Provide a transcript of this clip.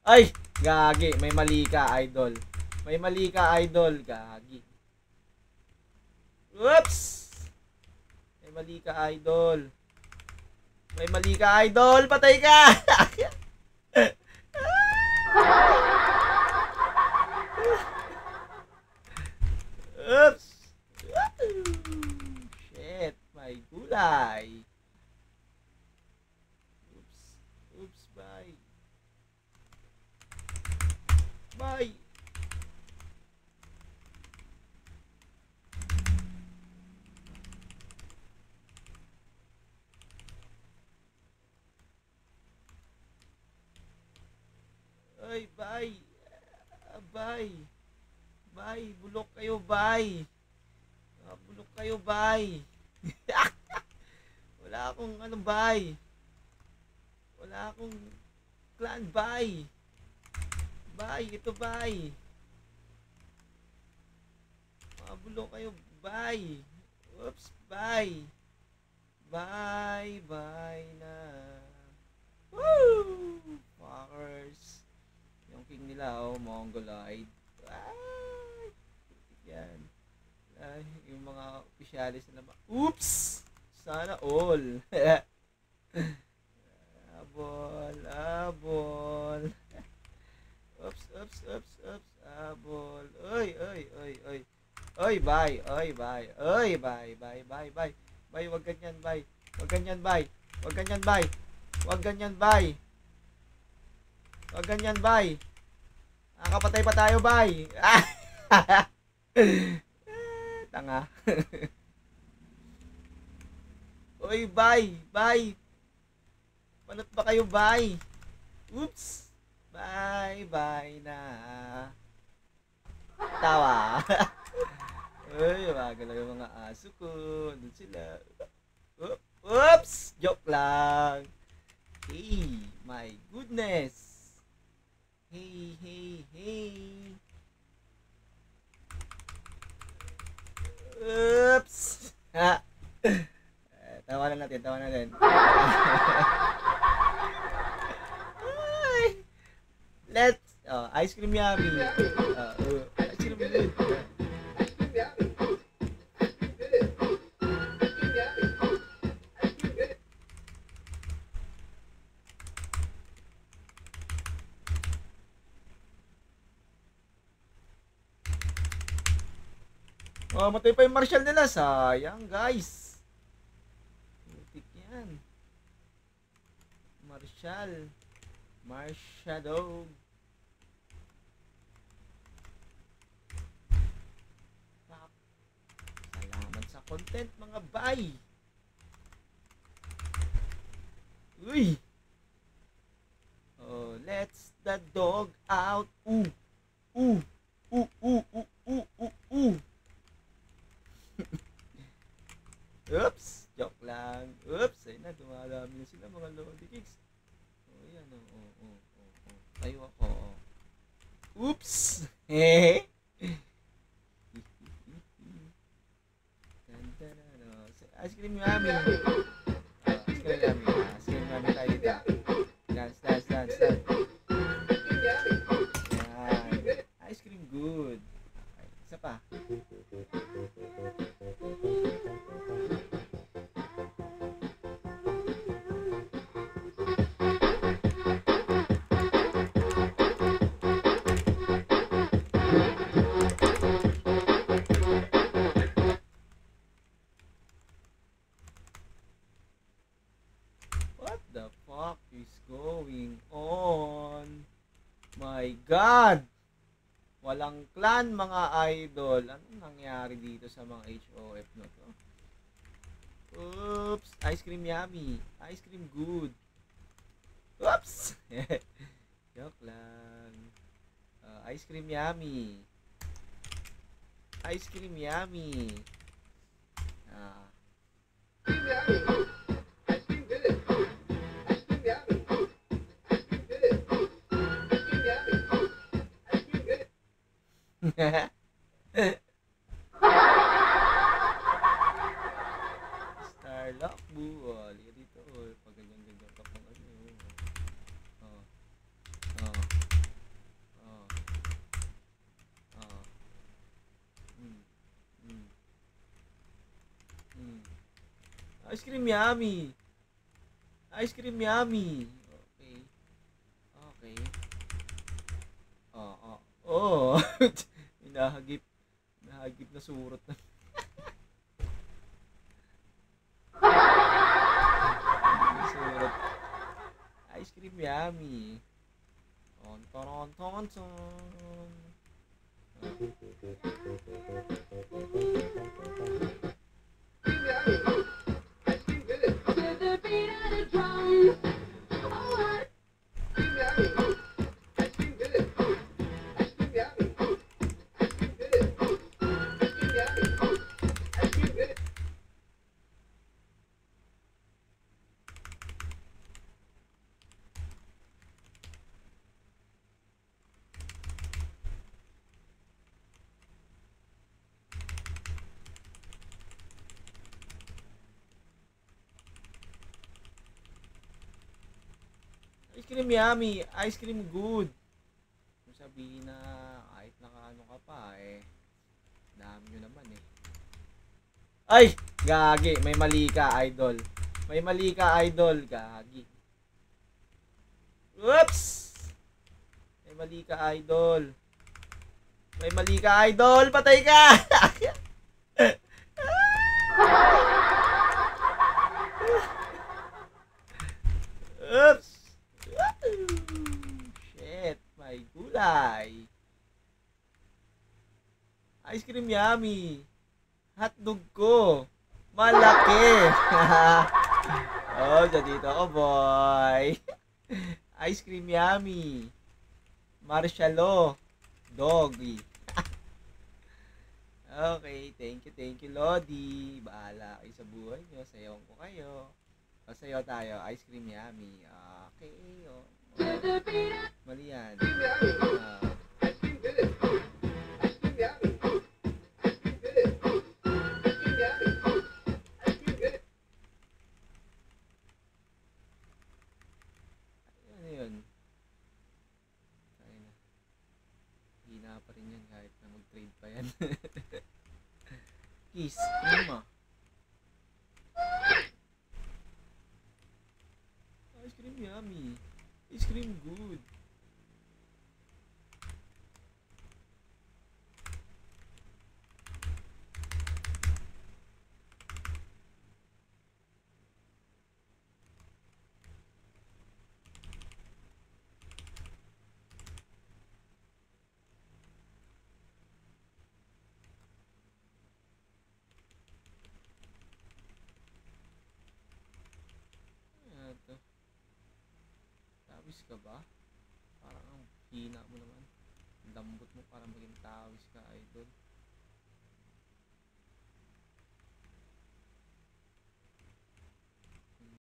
Ay, gagi. May mali ka, idol. May mali ka, idol. Gagi. Oops! May mali ka, idol. May mali ka, idol. Patay ka! Oops! Shit, may gulay. Oops. Oops, bye. Bye. Ay, bye. Bye. Bye. Bulok kayo, bye. Bulok kayo, bye. Wala akong ano, bye. Wala akong clan, bye. Bye, ito, bye. Bulok kayo, bye. Oops, bye. Bye, bye na. Woo! Fuckers. Yung king nila, oh, Mongoloid. Ay! Yan. Ay, yung mga opisyalis na naman. Oops! Sana all. Abol, abol. Oops, oops, oops, oops. Abol. Oy, oy, oy, oy. Oy, bye. Oy, bye. Oy, bye, bye, bye, bye. Bye, wag ganyan, bye. Wag ganyan, bye. Wag ganyan, bye. Wag ganyan, bye. Wag ganyan, bye. Nakakapatay pa tayo, bye. Tanga. Oy, bye. Bye. Panot ba kayo, bye? Oops. Bye, bye na. Tawa. Uy, magalaw yung mga aso ko. Doon sila. Oops! Joke lang. Hey, my goodness. Hey, hey, hey. Oops! Ha. Tawanan natin, tawanan natin. Let's ice cream yummy. Ice cream good. Matay pa yung marshal nila. Sayang, guys. Putik yan. Marshal. Marshadog. Salamat sa content, mga bay. Uy. Oh, let's the dog out. Ooh. Ooh. Ooh, ooh, ooh, ooh, ooh, ooh. Oops. Joke lang. Oops. Ayun na, dumarami na sila, mga lodi kicks. Oh, yan. Oh. Tayo ako. Oops. Hehe. Ice cream yummy. Ice cream yummy. Ice cream yummy tayo dito. Dance. Yan. Ice cream good. Okay, isa pa. What the fuck is going on? My God! Walang clan, mga idol. Anong nangyari dito sa mga HOF na to? Oops! Ice cream yummy. Ice cream good. Oops! Joke lang. Ice cream yummy. Ice cream yummy. Starlock buwal. Dito, pag ganyan ka pang ano. Ice cream yummy. Ice cream yummy. Okay. Okay. Oo. Oh. Hinahagip. Hinahagip na surot na. Surot. Ice cream yummy. Ton ton ton ton. Ice cream yummy, ice cream good. Kung sabihin na kahit nakaano ka pa eh, dami nyo naman eh. Ay! Gagi, may mali ka, idol. May mali ka, idol. Gagi. Oops! May mali ka, idol. May mali ka, idol. Patay ka! Oops! Shit, may gulay. Ice cream yummy. Hotdog ko. Malaki. Oh, dito ako, boy. Ice cream yummy. Marshmallow. Doggy. Okay, thank you, Lodi. Bahala kayo sa buhay nyo. Sayawan ko kayo. Pasayaw tayo. Ice cream yummy. Okay. Oh. Mali yan. Ano yun? Ayun na. Hina pa rin yan kahit na mag-trade pa yan. Kiss. Ano mo? Ice cream yummy. Ice cream good. Ano to? Tawis ka ba? Parang ang hina mo naman. Lambot mo para maging tawis ka, idol.